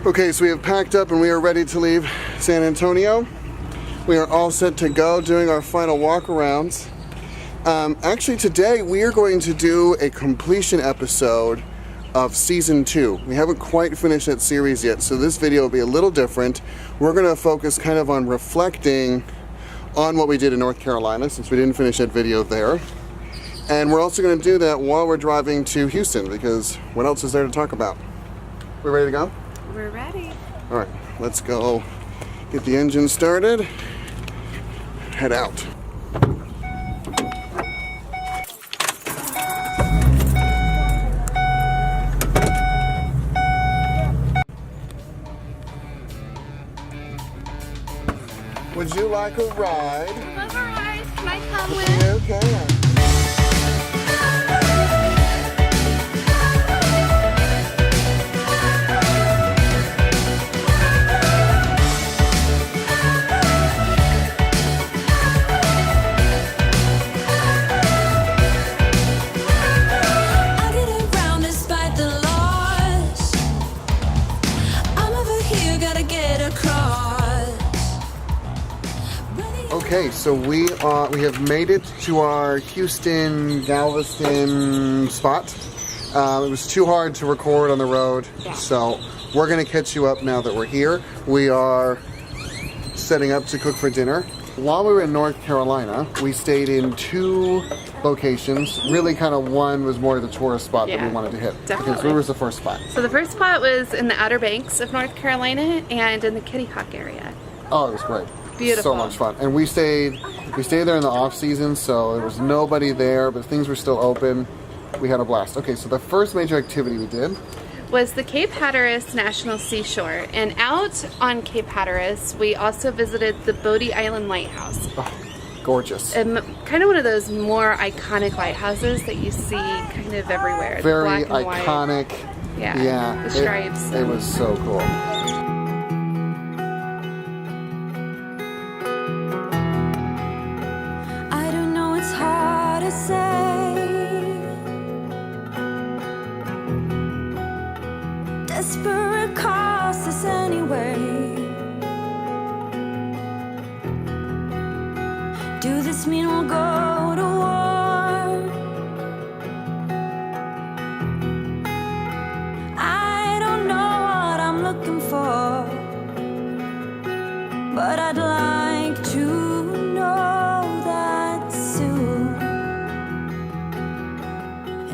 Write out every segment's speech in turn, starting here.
Okay, so we have packed up and we are ready to leave San Antonio. We are all set to go, doing our final walk arounds. Actually today we are going to do a completion episode of season 2. We haven't quite finished that series yet, so this video will be a little different. We're going to focus kind of on reflecting on what we did in North Carolina, since we didn't finish that video there. And we're also going to do that while we're driving to Houston, because what else is there to talk about? We ready to go? We're ready. All right, let's go get the engine started, head out. Would you like a ride? I love a ride. Can I come with? Okay. Okay, so we have made it to our Houston Galveston spot. It was too hard to record on the road, so we're gonna catch you up now that we're here. We are setting up to cook for dinner. While we were in North Carolina, we stayed in 2 locations. Really kind of one was more the tourist spot that we wanted to hit. Definitely. Because where was the first spot? So the first spot was in the Outer Banks of North Carolina and in the Kitty Hawk area. Oh, it was great. Beautiful. So much fun. And we stayed there in the off season, so there was nobody there, but things were still open. We had a blast. Okay, so the first major activity we did was the Cape Hatteras National Seashore. And out on Cape Hatteras, we also visited the Bodie Island Lighthouse. Oh, gorgeous. Kind of one of those more iconic lighthouses that you see kind of everywhere. Very black and iconic. White. Yeah, the stripes. It was so cool. Desperate cost us anyway. Do this mean we'll go to war? I don't know what I'm looking for, but I'd like to know that soon.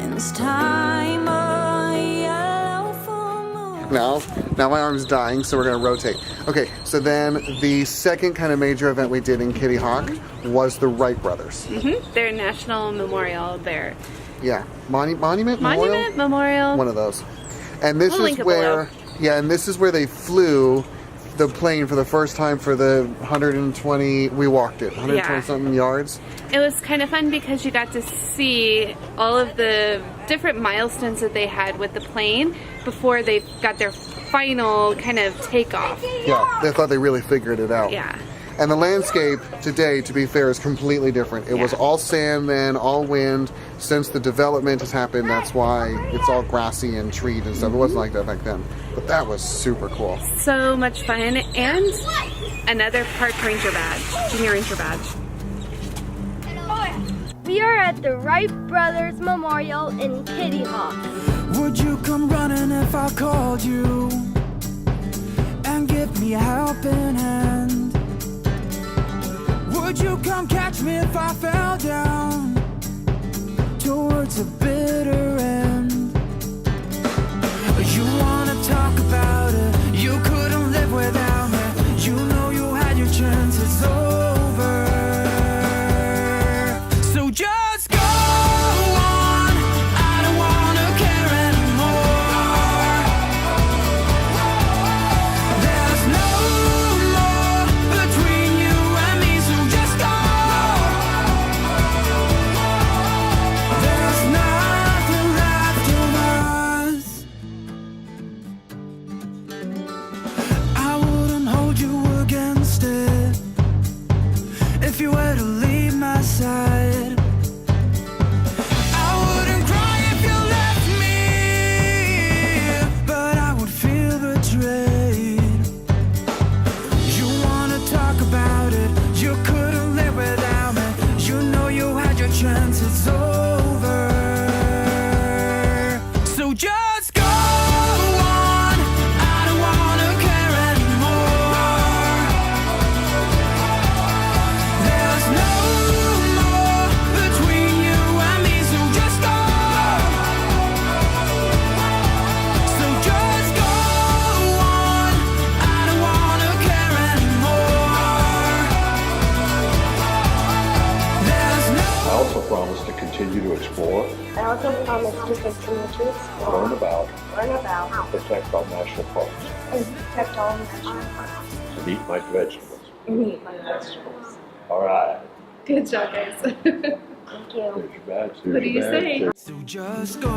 In this time Now my arm's dying, so we're gonna rotate. Okay, so then the second kind of major event we did in Kitty Hawk was the Wright brothers. Their national memorial there. Yeah, monument, memorial. One of those. And this We'll is link it where, below. and this is where they flew the plane for the first time for the 120. We walked it, 120 something yards. It was kind of fun because you got to see all of the different milestones that they had with the plane before they got their final kind of takeoff. Yeah, they thought they really figured it out. Yeah. And the landscape today, to be fair, is completely different. It was all sand then, all wind. Since the development has happened, that's why it's all grassy and treed and stuff. It wasn't like that back then. But that was super cool. So much fun. And another park ranger badge, junior ranger badge. We are at the Wright Brothers Memorial in Kitty Hawk. Would you come running if I called you and give me a helping hand? Would you come catch me if I fell down towards a bitter end? You wanna talk about it, you couldn't live without me. You know you had your chances over. So just go on, I don't wanna care anymore. There's no more between you and me, so just go. Thomas Jefferson Richards. Learn about, Learn about protect our national parks, and protect all national parks and eat my vegetables. and eat my vegetables. All right. Good job, guys. Thank you. Here's your badge. Here's What do your you badge. say? Here's- So just go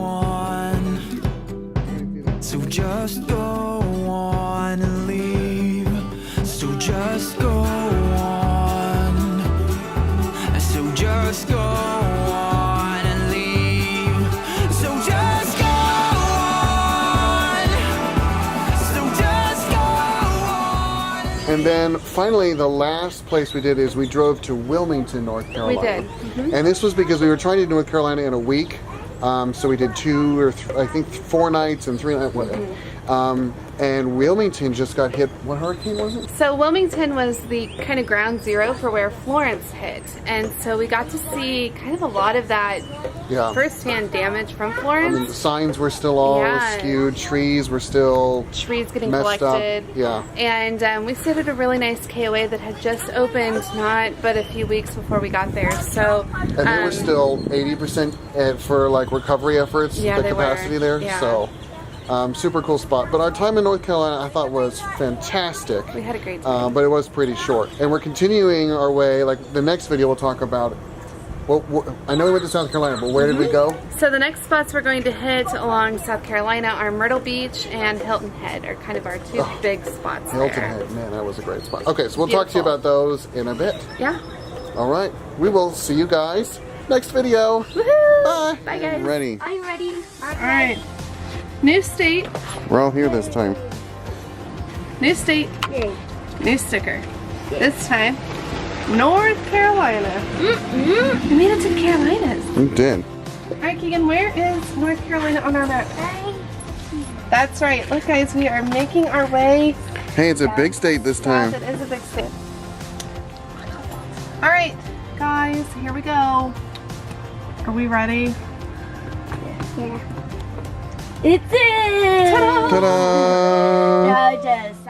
on. So just go on and leave. So just go on. So just go on and leave. So just go on. So just go on. And then finally, the last place we did is we drove to Wilmington, North Carolina. did. And this was because we were trying to do North Carolina in a week. So we did 2 or I think 4 nights and 3 nights. And Wilmington just got hit. What hurricane was it? So Wilmington was the kind of ground zero for where Florence hit. And so we got to see kind of a lot of that Yeah. firsthand damage from I mean, Florence. the signs were still all Yeah. skewed. Trees were still Trees getting messed collected. up. Yeah. And we stayed at a really nice KOA that had just opened not but a few weeks before we got there. So And they were still 80% for like recovery efforts, Yeah, the they were. capacity there. Yeah. So super cool spot. But our time in North Carolina I thought was fantastic. we had a great time. But it was pretty short. And we're continuing our way, like the next video we'll talk about. Well, I know we went to South Carolina, but where did we go? So the next spots we're going to hit along South Carolina are Myrtle Beach and Hilton Head are kind of our two big spots Hilton there. Head. Man, that was a great spot. Okay, so we'll talk to you Beautiful. about those in a bit. Yeah. All right, we will see you guys next video. Woohoo! Bye. Bye, guys. Ready. I'm ready. All right. New state, We're all here this time. new state, Yay. new sticker. This time, North Carolina. We made it to the Carolinas. We did. All right, Keegan, where is North Carolina on our map? That's right. Look, guys, we are making our way. Hey, it's a big state this time. Yes, it is a big state. All right, guys, here we go. Are we ready? Yeah. It's it! Ta-da! Ta-da! Now just